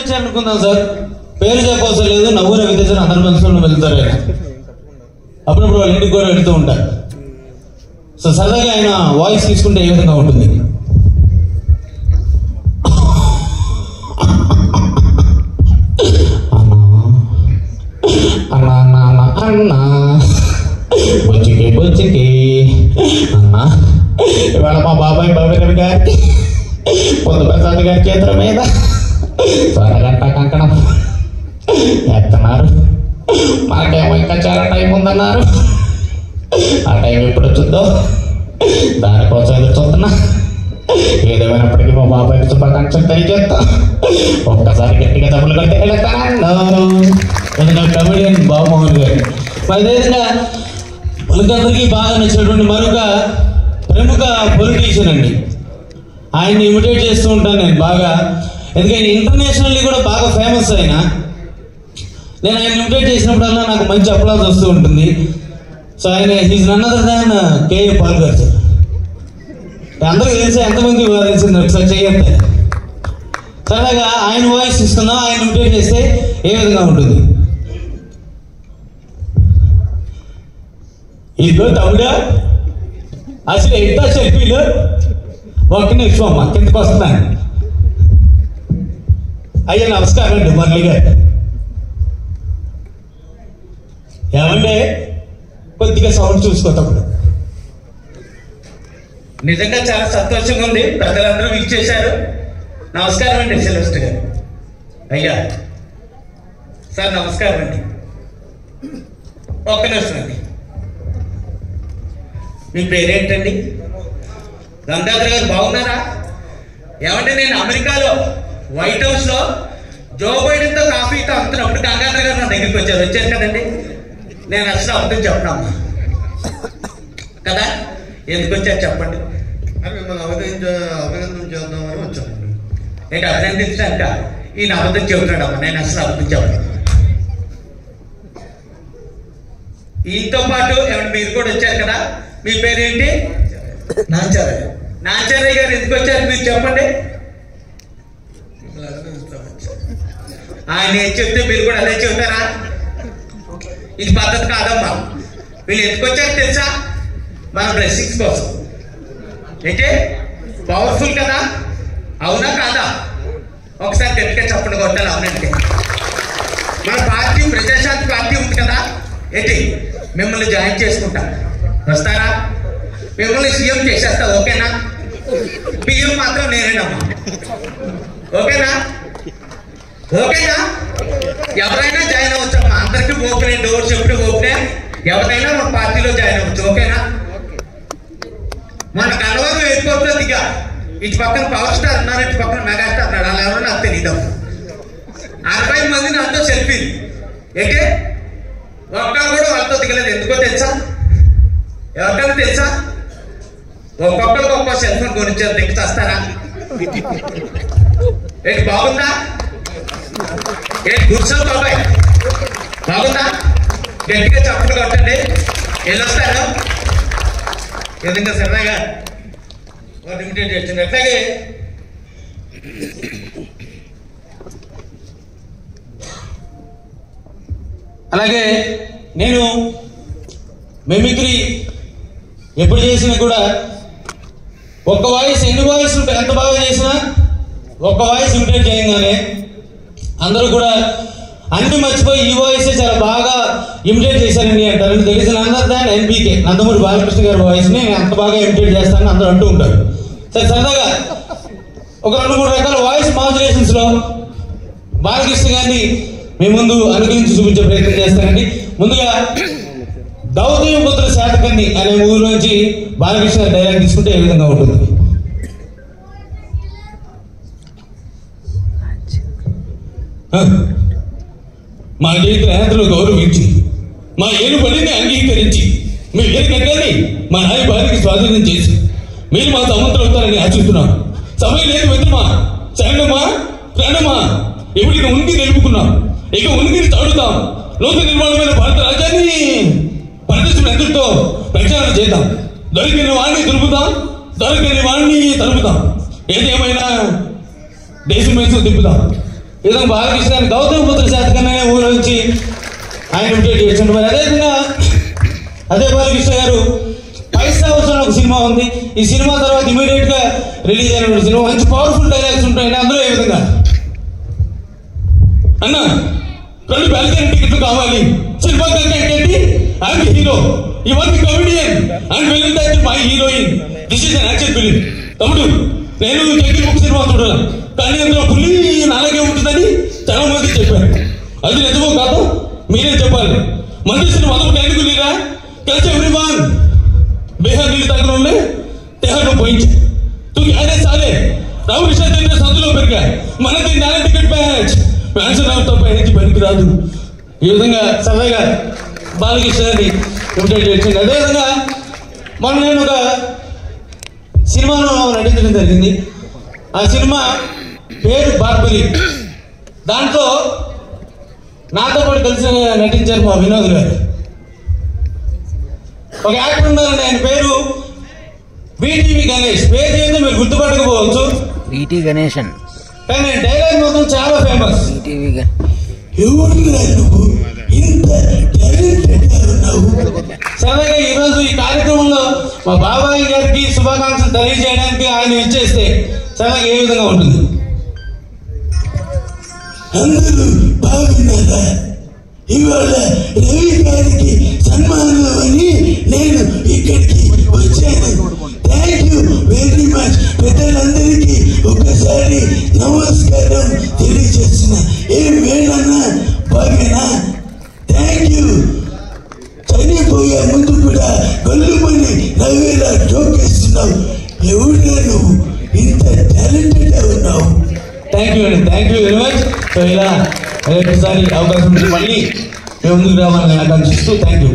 వచ్చారనుకుందాం sir, పేరు చెప్పవసరం లేదు, నవ్వు రవితేజ అందరి మనసులో వెళ్తారు ఆయన. అప్పుడప్పుడు వాళ్ళ ఇంటికి కూడా వెళుతూ ఉంటారు. సో సరదాగా ఆయన వాయిస్ తీసుకుంటే ఏ విధంగా ఉంటుంది? అన్నా అన్నా అన్నా అన్నా బొచ్చికి బొచ్చికి అన్నా, ఇవాళ మా బాబాయ్ రవి గారికి పొద్దుప్రసాద్ గారి చేతుల మీద త్వరగంట కంకణం ఎత్తన్నారు. మనకేమో ఇంకా చాలా టైం ఉందన్నారు. ఆ టైం ఎప్పుడు వచ్చిందో దానికోసం ఎదురు చూస్తున్నా. ఏదేమైనప్పటికీ మా బాబాయ్కి శుభాకాంక్షలు తెలియజేస్తా. ఒక్కసారి గట్టిగా తప్పులు కట్టి వెళ్తాను. కమెడియన్ బాబుమోహన్ గారు. అదేవిధంగా మనకందరికీ బాగా నచ్చినటువంటి మరొక ప్రముఖ పొలిటీషియన్ అండి. ఆయన్ని ఇమిటేట్ చేస్తూ ఉంటాను నేను బాగా, ఎందుకంటే ఇంటర్నేషనల్లీ కూడా బాగా ఫేమస్ ఆయన. నేను ఆయన ఇమిటేట్ చేసినప్పుడల్లా నాకు మంచి అప్లాజ్ వస్తూ ఉంటుంది. సో ఆయన he's none other than K A Paul గారు సార్. అందరికీ తెలిసి ఎంతమంది తెలిసింది ఒకసారి చేయొద్దు. సరదాగా ఆయన వాయిస్ ఇస్తున్నాం, ఆయన ఇమిటేట్ చేస్తే ఏ విధంగా ఉంటుంది? ఇదిగో తమ్ముడా, అసలు ఎంత సెల్ఫీలు ఒక్క నిమిషం అమ్మ కిందకు వస్తున్నాను. అయ్యా నమస్కారం అండి మురళి గారు. ఏమంటే కొద్దిగా సౌండ్ చూసుకో తమ్ముడు. నిజంగా చాలా సంతోషంగా ఉంది, ప్రజలందరూ ఇచ్చేశారు. నమస్కారం అండి సెలెస్ట్ గారు. అయ్యా సార్ నమస్కారం అండి. ఒక్క నిమిషం అండి. మీ పేరేంటండి? గంగాధర్ గారు బాగున్నారా? ఏమంటే నేను అమెరికాలో వైట్ హౌస్ లో జో బైడెన్ తో కాఫీ తాగుతున్నప్పుడు గంగాధర్ గారు నా దగ్గరికి వచ్చారు కదండి. నేను అసలు అర్థం చెప్పనమ్మా కదా, ఎందుకు వచ్చారు చెప్పండి? మిమ్మల్ని అభినందన చేద్దామని వచ్చాను. నేను అభినందించడానిక ఈయన అబద్ధం చెబుతున్నాడమ్మా, నేను అసలు అబద్ధం చెప్పను. ఈయనతో పాటు ఏమంటే మీరు కూడా వచ్చారు కదా, మీ పేరేంటి? నాచారయ్య. నాచారయ్య గారు ఎందుకు వచ్చారు మీరు చెప్పండి. ఆయన ఏం చెప్తే మీరు కూడా అదే చెబుతారా? ఇది పద్ధతి కాదమ్మా. వీళ్ళు ఎందుకు వచ్చారు తెలుసా? మన బ్లెస్సింగ్స్ కోసం. అయితే పవర్ఫుల్ కదా, అవునా కాదా? ఒకసారి గట్టిగా చెప్పండి కొట్టాలి. అవునంటే మన పార్టీ ప్రజాశాంతి పార్టీ ఉంది కదా, ఏంటి మిమ్మల్ని జాయిన్ చేసుకుంటా, వస్తారా? మిమ్మల్ని సీఎం చేసేస్తా, ఓకేనా? పిఎం మాత్రం నేనేనమ్మా, ఓకేనా? ఓకేనా? ఎవరైనా జాయిన్ అవ్వచ్చమ్మా, అందరికీ ఓపెన్, డోర్స్ ఎప్పుడు ఓపెన్. ఎవరైనా మన పార్టీలో జాయిన్ అవ్వచ్చు, ఓకేనా? మన కలవరం ఎయిర్పోర్ట్లో దిగా ఇటు పక్కన పవర్ స్టార్ ఉన్నారు, ఇటు పక్కన మెగాస్టార్ ఉన్నాడు. అలా ఎవరో నాకు తెలియదు. 40 మంది నాతో సెల్ఫీలు. ఏంటే ఒక్కరు కూడా వాళ్ళతో దిగలేదు. ఎందుకో తెలుసా? ఎవరికైనా తెలుసా? ఒక్కొక్కరికి ఒక్కో సెల్ ఫోన్ కొనిచ్చారు, దిక్కు చేస్తారా? ఏంటి బాగుందా? ఏంటి కూర్చోండి బాబాయ్, బాగుందా? గట్టిగా చప్పుడు కొట్టండి. వెళ్ళొస్తాను. ఎందుకంటే సరదాగా లిమిటెడ్ చేస్తుంది. అట్లాగే అలాగే నేను మిమిక్రీ ఎప్పుడు చేసినా కూడా ఒక్క వాయిస్, ఎన్ని వాయిస్ ఎంత బాగా చేసినా ఒక్క వాయిస్ ఇమిటేట్ చేయగానే అందరూ కూడా అన్ని మర్చిపోయి ఈ వాయిస్ చాలా బాగా ఇమిటేట్ చేశారండి అంటారు. తెలిసిన అందరు దాని ఎన్బీకే నందమూరి బాలకృష్ణ గారి వాయిస్ని నేను అంత బాగా ఇమిటేట్ చేస్తానని అందరూ అంటూ ఉంటారు. సరే సరదాగా ఒక 2-3 రకాల వాయిస్ మాడ్యులేషన్స్ లో బాలకృష్ణ గారిని మీ ముందు అనుకరించి చూపించే ప్రయత్నం చేస్తానండి. ముందుగా దౌర్యపుత్ర శాతకర్ణి అనే మూవీలోంచి బాలకృష్ణ గారి డైలాగ్ తీసుకుంటే ఏ విధంగా ఉంటుంది? మా జీవిత నేతలు గౌరవించి, మా ఏను పనిని అంగీకరించి, మీ వేరు కట్టాన్ని మా నాయ భార్యకి స్వాధీనం చేసి మీరు మా సముద్రం అవుతారని ఆశిస్తున్నాం. సమయం లేదు మిత్రమా, శరణమా, ప్రాణమా, ఎప్పటికి ఉనికి నిలుపుకున్నాం, ఇక ఉనికిని తాడుతాం. లోక నిర్మాణమైన భారత రాజ్యాన్ని ప్రదర్శన ఎదురుతో ప్రచారం చేద్దాం. దొరికిన వాడిని దులుపుతాం, దొరికిన వాడిని తలుపుతాం. ఏదేమైనా దేశం వేసుకు తిప్పుదాం. ఈ విధంగా బాలకృష్ణ గౌతమిపుత్ర శాతకర్ణి ఊరు నుంచి ఆయన ఇమిటేట్ చేస్తుంటారు. అదేవిధంగా అదే బాలకృష్ణ గారు పైసా అవసరం ఒక సినిమా ఉంది. ఈ సినిమా తర్వాత ఇమీడియట్ గా రిలీజ్ అయిన సినిమా మంచి పవర్ఫుల్ డైలాగ్స్ ఉంటాయండి. అందులో ఏ విధంగా అన్న కళ్ళు బ్యాల్కనీ టికెట్లు కావాలి, సినిమా ఏంటి, I'm hero, you are the comedian and will that my heroine, this is an action film. తమ్ముడు నేను జగ్గి బుక్ సినిమా చూడాల, కానీ అందులో పులి నాలాగే ఉంటుందని చాలా మంది చెప్పారు. అది నిజమో కాదు మీరే చెప్పాలి. మంచి సినిమా అదొకటి ఎందుకురా కలిసి ఎవ్రీవన్ బేహర్ నీళ్ళు తగ్గడంలో తెహను పోయించి తూ క్యారే సాలే రామకృష్ణ తింటే సందులో పెరిగా మనకి నాన్న టికెట్ బ్యాచ్ ఫ్యాన్స్ రావు తప్ప ఎనికి పనికి రాదు. ఈ విధంగా సరదాగా బాలకృష్ణ గారిని ఇమిటేట్ చేసింది. అదేవిధంగా మనం నేను ఒక సినిమాలో నటించడం జరిగింది. ఆ సినిమా పేరు బార్బరి. దాంట్లో నాతో పాటు కలిసి నటించారు మా వినోద్ గారు. ఒక యాక్టర్ ఉన్నారండి, ఆయన పేరు వీటీవీ గణేష్. పేరు ఏంటో మీరు గుర్తుపట్టకపోవచ్చు, వీటీ గణేశన్, కానీ డైలాగ్ మొత్తం చాలా ఫేమస్. సరదాగా ఈరోజు ఈ కార్యక్రమంలో మా బాబాయ్ గారికి శుభాకాంక్షలు తెలియజేయడానికి ఆయన ఇచ్చేస్తే సరదాగా ఏ విధంగా ఉంటుంది? అందరూ బాగున్నారా? ఇవాళ రవి గారికి సన్మానం అని నేను ఇక్కడికి వచ్చాను. Thank you very much. పెద్దలందరికీ ఒకసారి నమస్కారం తెలియజేస్తున్నా. ఏం వేణన్నా బాగేనా? Thank you. చనిపోయే ముందు కూడా గొల్లుమని నవ్వేలా జోకేస్తున్నావు. ఎవరుగా నువ్వు ఇంత టాలెంటెడ్ గా ఉన్నావు? థ్యాంక్ యూ అండి, thank you very much. So ఇలా రేపటిసారి అవకాశం మళ్ళీ మేము ముందుకు రావాలని ఆకాంక్షిస్తూ థ్యాంక్ యూ.